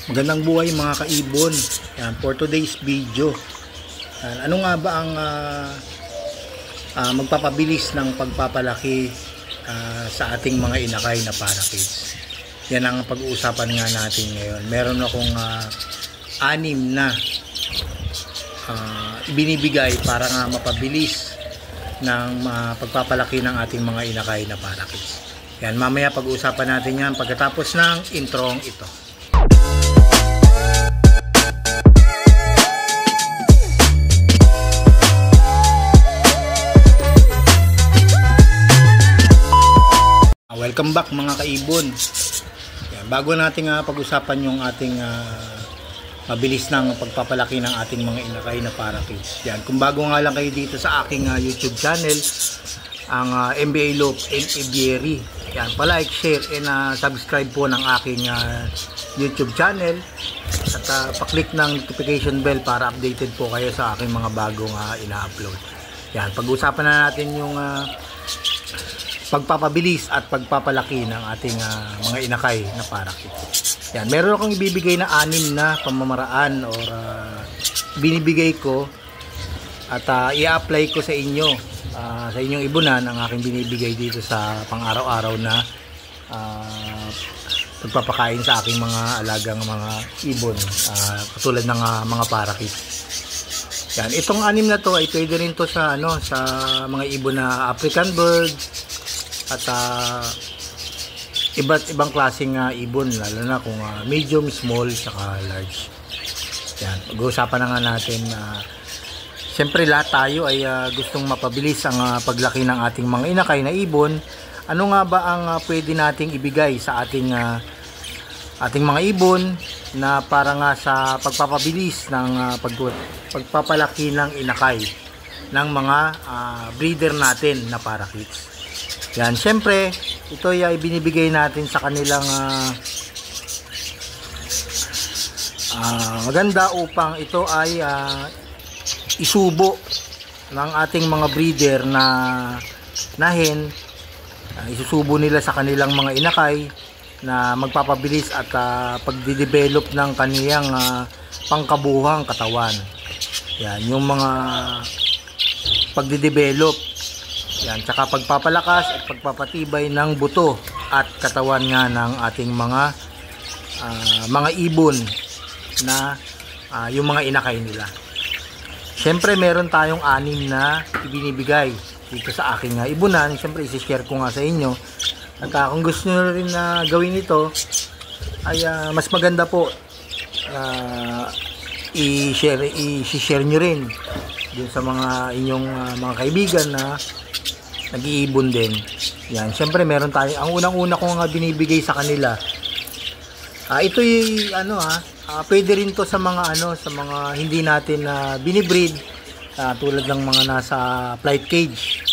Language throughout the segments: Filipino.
Magandang buhay mga kaibon. Yan, for today's video. Yan, ano nga ba ang magpapabilis ng pagpapalaki sa ating mga inakay na parakeets? Yan ang pag-uusapan nga natin ngayon. Meron akong 6 na ibinibigay para nga mapabilis ng pagpapalaki ng ating mga inakay na parakeets. Yan, mamaya pag-uusapan natin yan pagkatapos ng introng ito. Welcome back mga kaibon. Yan, bago natin pag-usapan yung ating mabilis ng pagpapalaki ng ating mga inakay na parakeets. Yan, kung bago nga lang kayo dito sa aking YouTube channel, ang MBA Loop and Aviary. Yan, pa-like, share and subscribe po ng aking YouTube channel at pa-click ng notification bell para updated po kayo sa aking mga bagong ina-upload. Yan, pag-usapan na natin yung pagpapabilis at pagpapalaki ng ating mga inakay na parakeets. Yan, meron akong ibibigay na 6 na pamamaraan or binibigay ko at i-apply ko sa inyo, sa inyong ibunan ang aking binibigay dito sa pang-araw-araw na pagpapakain sa aking mga alagang mga ibon, katulad ng mga parakeets. Yan, itong 6 na to ay pwede rin to sa sa mga ibon na African birds at iba't ibang klaseng ibon, lalo na kung medium, small, saka large. Yan, pag-uusapan na nga natin. Siyempre lahat tayo ay gustong mapabilis ang paglaki ng ating mga inakay na ibon. Ano nga ba ang pwede nating ibigay sa ating mga ibon na para nga sa pagpapabilis ng pagpapalaki ng inakay ng mga breeder natin na parakeets? Yan, syempre, ito ay binibigay natin sa kanilang maganda upang ito ay isubo ng ating mga breeder na hen. Isusubo nila sa kanilang mga inakay na magpapabilis at pagdidevelop ng kaniyang pangkabuhang katawan. Yan, yung mga pagdidevelop. Yan, tsaka pagpapalakas at pagpapatibay ng buto at katawan nga ng ating mga ibon na yung mga inakay nila. Siyempre meron tayong 6 na ibinibigay dito sa aking ibunan. Siyempre isi-share ko nga sa inyo. At kung gusto nyo rin na gawin ito ay mas maganda po i-share nyo rin dun sa mga inyong mga kaibigan na nag-iibon din. Yan, syempre meron tayo ang unang-una kong binibigay sa kanila. Ito yung pwede rin to sa mga sa mga hindi natin binibreed, tulad ng mga nasa flight cage.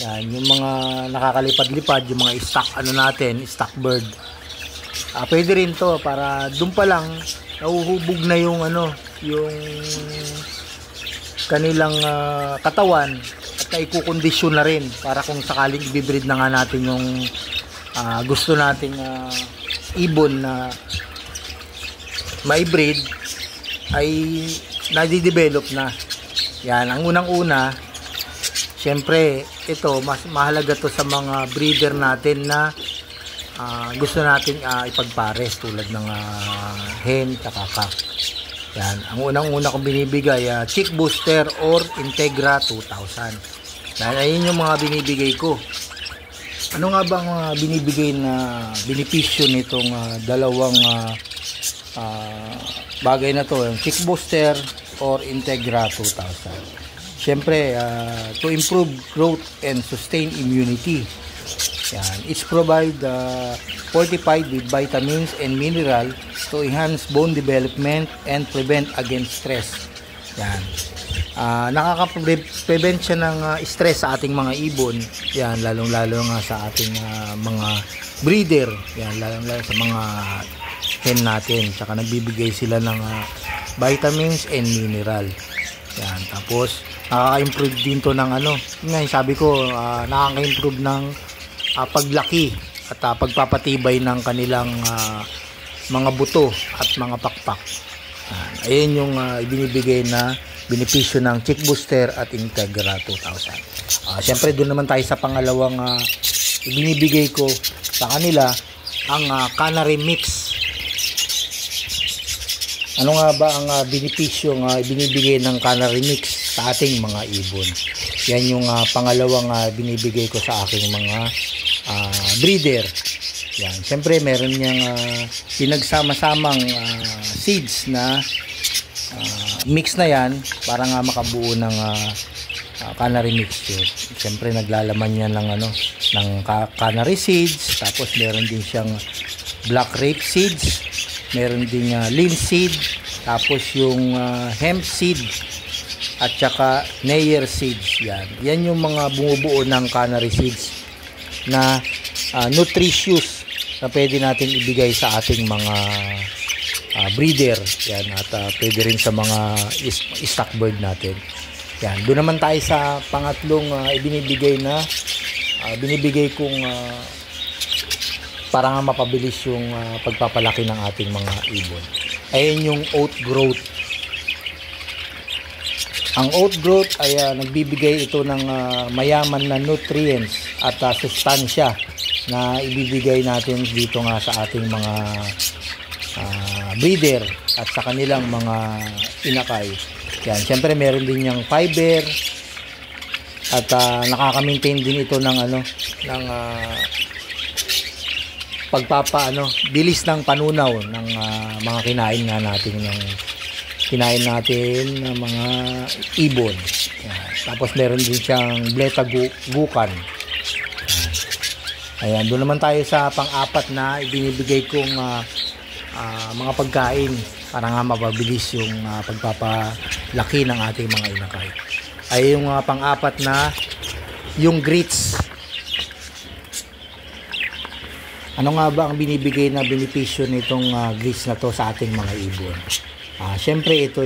Yan, yung mga nakakalipad-lipad, yung mga stock bird. Pwede rin to para doon pa lang nahuhubog na yung yung kanilang katawan at naikukondisyon na rin para kung sakaling i-breed na nga natin yung gusto nating ibon na mai-breed ay nadidevelop na. Yan, ang unang-una, syempre ito mas mahalaga to sa mga breeder natin na gusto nating ipagpares tulad ng hen at cock. Yan, ang unang-una kong binibigay Chick Booster or Integra 2000. Dahil ayun yung mga binibigay ko. Ano nga bang binibigay na benepisyo nitong dalawang bagay na to, yung Chick Booster or Integra 2000? Siyempre, to improve growth and sustain immunity. Yan, it's provide fortified with vitamins and mineral to enhance bone development and prevent against stress. Yan, nakaka-prevent siya ng stress sa ating mga ibon. Yan, lalong-lalo nga sa ating mga breeder. Yan, lalong-lalo sa mga hen natin. Tsaka nagbibigay sila ng vitamins and mineral. Yan, tapos nakaka-improve din to ng ngayon sabi ko, nakaka-improve ng paglaki at pagpapatibay ng kanilang mga buto at mga pakpak. Ayan yung ibinibigay na benepisyo ng Chick Booster at Integra 2000. Siyempre doon naman tayo sa pangalawang ibinibigay ko sa kanila, ang Canary Mix. Ano nga ba ang benepisyo ibinibigay ng Canary Mix sa ating mga ibon? Yan yung pangalawang binibigay ko sa aking mga breeder. Yan. Siyempre meron niyang pinagsama-samang seeds na mix na yan para nga makabuo ng canary mixture. Siyempre naglalaman niya ng ng canary seeds, tapos meron din siyang black rape seeds, meron din linseed, tapos yung hemp seed at saka Nayer seeds. Yan yung mga bumubuo ng canary seeds na nutritious na pwede natin ibigay sa ating mga breeder. Yan, at pwede rin sa mga stock bird natin. Yan, doon naman tayo sa pangatlong ibinibigay kong para nga mapabilis yung pagpapalaki ng ating mga ibon. Ayan yung oat growth. Ang oat growth ay nagbibigay ito ng mayaman na nutrients at sustansya na ibibigay natin dito nga sa ating mga breeder at sa kanilang mga inakay. Yan, siyempre meron din yung fiber at nakaka-maintain din ito ng bilis ng panunaw ng mga kinain natin ng mga ibon. Yan. Tapos meron din siyang beta-glucan. Ayan, doon naman tayo sa pang-apat na ibinibigay kong mga pagkain para nga mapabilis yung pagpapalaki ng ating mga inakay. Ay yung pang-apat na yung grits. Ano nga ba ang binibigay na benepisyo nitong grits na to sa ating mga ibon? Siyempre ito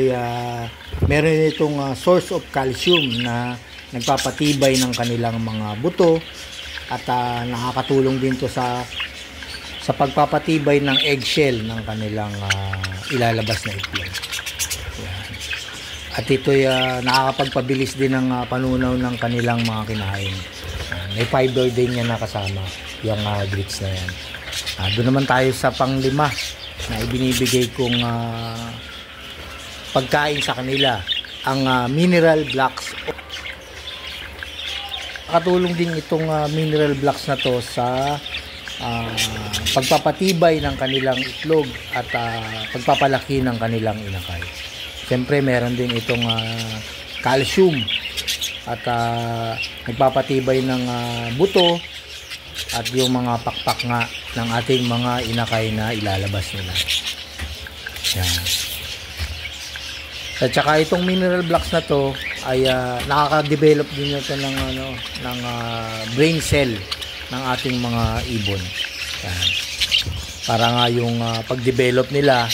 meron itong source of calcium na nagpapatibay ng kanilang mga buto at nakakatulong din to sa pagpapatibay ng eggshell ng kanilang ilalabas na itlog. Yan. At ito nakakapagpabilis din ng panunaw ng kanilang mga kinain. May fiber din yan nakasama yung grits na yan. Doon naman tayo sa panglima na ibinibigay kong pagkain sa kanila, ang mineral blocks. Nakatulong din itong mineral blocks na to sa pagpapatibay ng kanilang itlog at pagpapalaki ng kanilang inakay. Siyempre meron din itong calcium at nagpapatibay ng buto at yung mga pakpak nga ng ating mga inakay na ilalabas nila. Yan. At saka itong mineral blocks na to ay nakaka-develop din ito ng brain cell ng ating mga ibon. Yan. Para nga yung pag-develop nila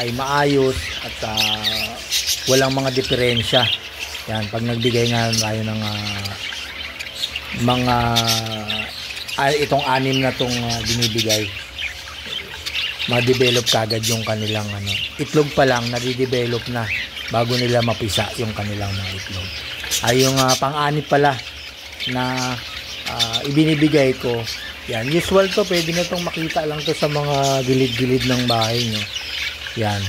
ay maayos at walang mga diferensya. Yan, pag nagbigay nga tayo ng mga itong anim na tong binibigay, ma-develop kagad yung kanilang itlog pa lang nadi-develop na bago nila mapisa yung kanilang mga itlog. Ay yung pang-anip pala na ibinibigay ko. Yan, usual to, pwede na itong makita lang to sa mga gilid-gilid ng bahay nyo. Yan,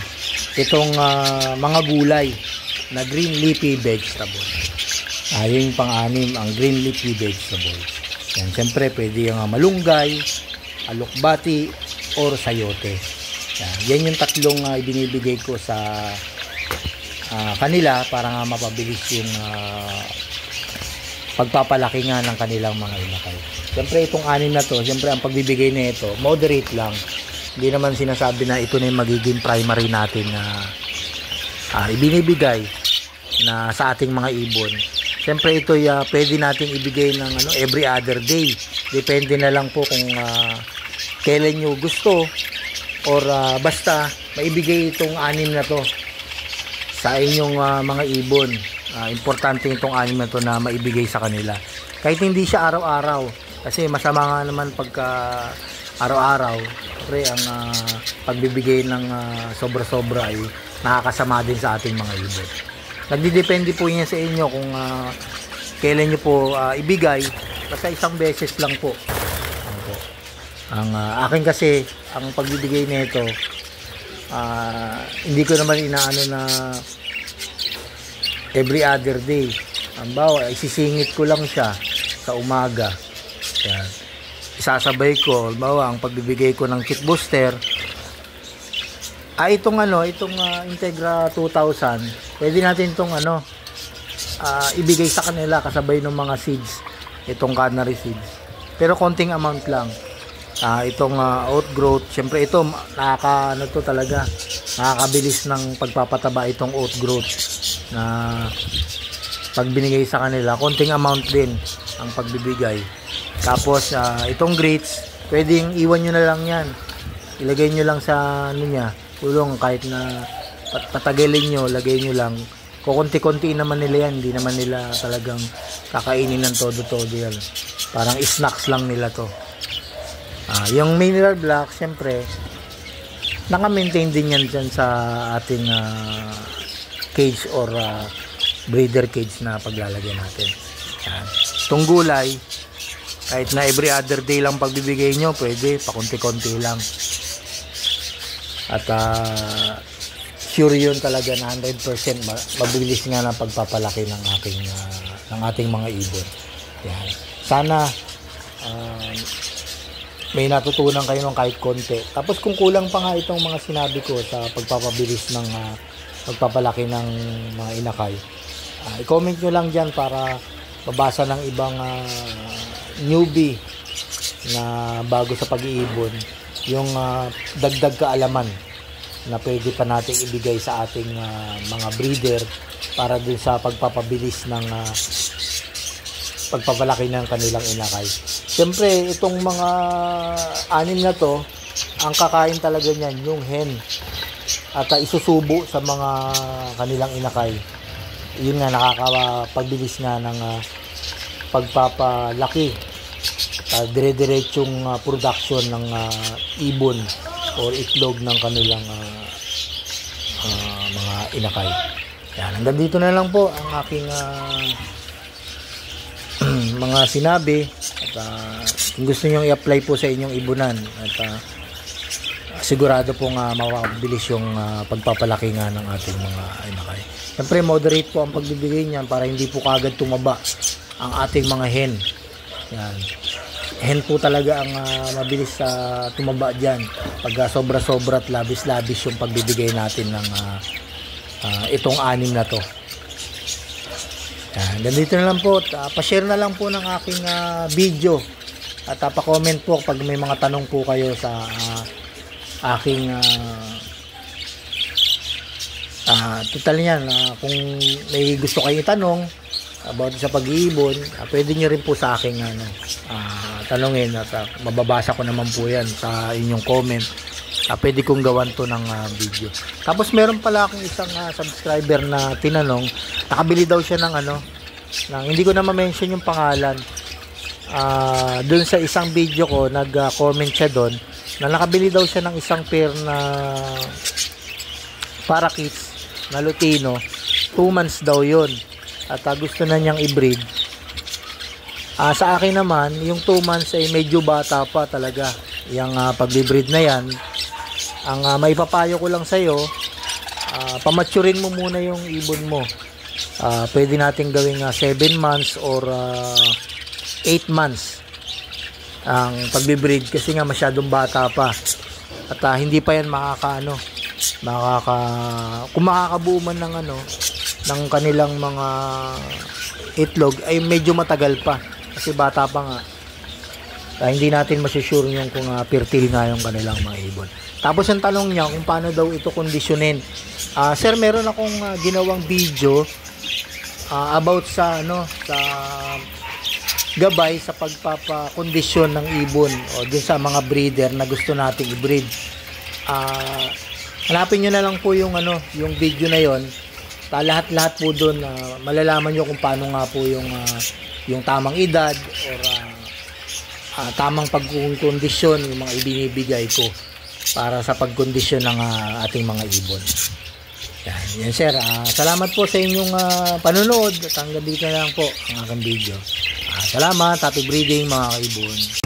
itong mga gulay na green leafy vegetable. Yun yung pang-anim, ang green leafy vegetable. Yan, siyempre pwede yung malunggay, alokbati, or sayote. Yan yung tatlong ibinibigay ko sa kanila para nga mapabilis yung pagpapalaki nga ng kanilang mga inakay. Siyempre itong anim na to, siyempre ang pagbibigay na ito, moderate lang. Hindi naman sinasabi na ito na yung magiging primary natin na ibinibigay na sa ating mga ibon. Siyempre ito pwede nating ibigay ng every other day. Depende na lang po kung kailan nyo gusto or basta maibigay itong anim na to sa inyong mga ibon. Importante itong anim na to na maibigay sa kanila. Kahit hindi siya araw-araw, kasi masama nga naman pagka araw-araw, pre, ang pagbibigay ng sobra-sobra ay nakakasama din sa ating mga ibon. Nagdidepende po yan sa inyo kung kailan nyo po ibigay. Basta isang beses lang po. Ang akin kasi, ang pagbibigay nito, hindi ko naman inaano na every other day. Ang bawa, isisingit ko lang siya sa umaga. Yan. Isasabay ko, bawa, ang pagbibigay ko ng kit booster, itong Integra 2000, pwede natin itong ibigay sa kanila kasabay ng mga seeds, itong canary seeds. Pero konting amount lang. Itong outgrowth, syempre ito nakakabilis ng pagpapataba itong outgrowth na pag binigay sa kanila, konting amount din ang pagbibigay. Tapos itong grits, pwedeng iwan nyo na lang yan, ilagay nyo lang sa kulong, kahit na patagalin nyo, lagay nyo lang, kukunti-kunti naman nila yan, hindi naman nila talagang kakainin ng todo-todo yan, parang snacks lang nila to. Yung mineral block, syempre naka-maintain din yan dyan sa ating cage or breeder cage na paglalagyan natin. Itong gulay, kahit na every other day lang pagbibigay nyo, pwede pakunti-kunti lang. At sure yun talaga na 100% mabilis nga na pagpapalaki ng ating mga ibon. Yan. Sana may natutunan kayo ng kahit konti. Tapos kung kulang pa nga itong mga sinabi ko sa pagpapabilis ng pagpapalaki ng mga inakay, i-comment nyo lang dyan para mabasa ng ibang newbie na bago sa pag-iibon yung dagdag kaalaman na pwede pa natin ibigay sa ating mga breeder para dun sa pagpapabilis ng pagpapalaki ng kanilang inakay. Siyempre, itong mga anim na to, ang kakain talaga niyan yung hen at isusubo sa mga kanilang inakay. Yun nga, nakakapagbilis nga ng pagpapalaki, dire-diretsong production ng ibon or itlog ng kanilang mga inakay. Yan, hanggang dito na lang po ang aking mga sinabi. At kung gusto nyo i-apply po sa inyong ibunan, at sigurado pong mapabilis yung pagpapalaki nga ng ating mga inakay. Siyempre, moderate po ang pagbibigay niyan para hindi po kagad tumaba ang ating mga hen. Yan. Hen po talaga ang mabilis tumaba dyan pag sobra-sobra at labis-labis yung pagbibigay natin ng itong anim na to. Yan. Ganito na lang po. Pa-share na lang po ng aking video at pa-comment po pag may mga tanong po kayo sa aking total yan. Kung may gusto kayo itanong about sa pag-iibon, pwede nyo rin po sa aking tanongin at mababasa ko naman po yan sa inyong comment. Pwede kong gawan to ng video. Tapos meron pala akong isang subscriber na tinanong, nakabili daw siya ng hindi ko na ma-mention yung pangalan. Dun sa isang video ko, nag-comment siya doon na nakabili daw siya ng isang pair na parakeets na Lutino. 2 months daw yun. At gusto na niyang i-breed. Sa akin naman, yung 2 months ay medyo bata pa talaga. Yung pag-breed na yan, ang maipapayo ko lang sa'yo, pamaturin mo muna yung ibon mo. Pwede natin gawing 7 months or 8 months ang pag-breed kasi nga masyadong bata pa. At hindi pa yan kung makakabuo man ng kanilang mga itlog ay medyo matagal pa kasi bata pa nga. Hindi natin masusure yung kung fertile nga yung kanilang mga ibon. Tapos ang tanong niya kung paano daw ito kondisyonin. Sir, meron akong ginawang video about sa gabay sa pagpapakondisyon ng ibon o dun sa mga breeder na gusto nating i-breed. Hanapin nyo na lang po yung video na yon. Lahat-lahat po doon malalaman nyo kung paano nga po yung tamang edad or tamang pagkondisyon yung mga ibinibigay ko para sa pagkondisyon ng ating mga ibon. Yan sir, salamat po sa inyong panonood at hanggang dito na lang po ang aking video. Salamat, happy breeding mga kaibon.